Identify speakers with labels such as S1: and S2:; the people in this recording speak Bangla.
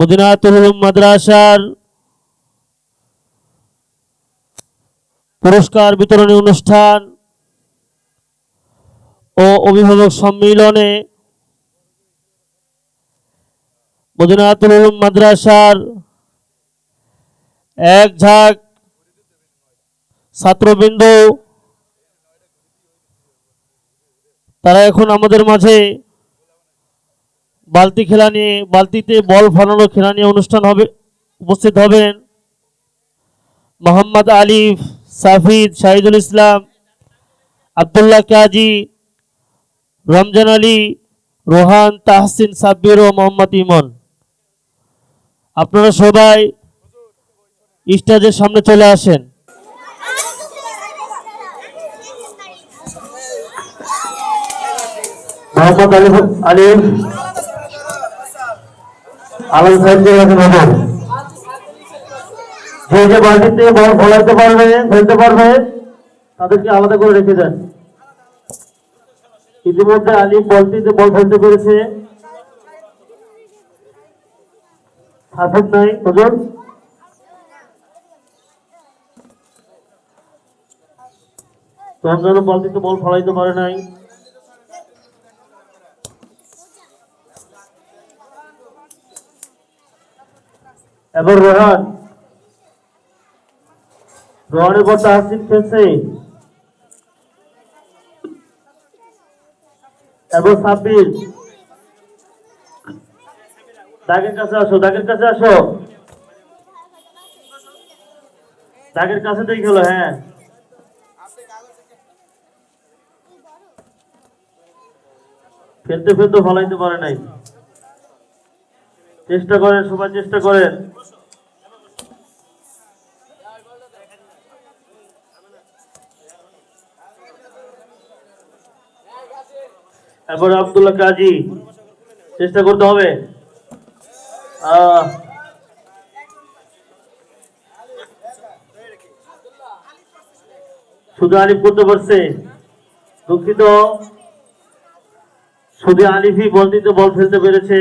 S1: মদিনাতুল উলুম মাদ্রাসার পুরস্কার বিতরণী অনুষ্ঠান ও অভিভাবক সম্মেলনে মদিনাতুল উলুম মাদ্রাসার এক ঝাঁক ছাত্রবৃন্দ তারা এখন আমাদের মাঝে বালতি খেলা নিয়ে বালতিতে বল ফালানো খেলা নিয়ে অনুষ্ঠান হবে উপস্থিত হবেন মোহাম্মদ আলিফ, সাফিদ, শাহিদুল ইসলাম, আব্দুল্লাহ কাজী, রমজান আলী, রোহান, তাহসিন, সাব্বির ও মোহাম্মদ ইমন। আপনারা সবাই স্টেজের সামনে চলে আসেন।
S2: মোহাম্মদ আলিফ আলম সাহেবকে রাখেন। যে যে বালতিতে বল ফলাইতে পারবে ফেলতে পারবে তাদেরকে আলাদা করে রেখে দেন। ইতিমধ্যে আলিফ বালতিতে বল ফেলতে পেরেছে, সাফেদ নাই হুজুর। রমজানও বালতিতে বল ফলাইতে পারে নাই। এবার রোহানের পর তাহসিন খেলছে। এবার সাব্বির, দাগের কাছে আসো, দাগের কাছে আসো, দাগের কাছে দিয়ে খেলো। হ্যাঁ, ফেলতে ফেলতে ফলাইতে পারে নাই। চেষ্টা করেন, সবাই চেষ্টা করেন। এবার আব্দুল্লাহ কাজী, চেষ্টা করতে হবে। শুধু আলিফ করতে পারছে, দুঃখিত। শুধু আলিফই বল দিতে বল ফেলতে পেরেছে।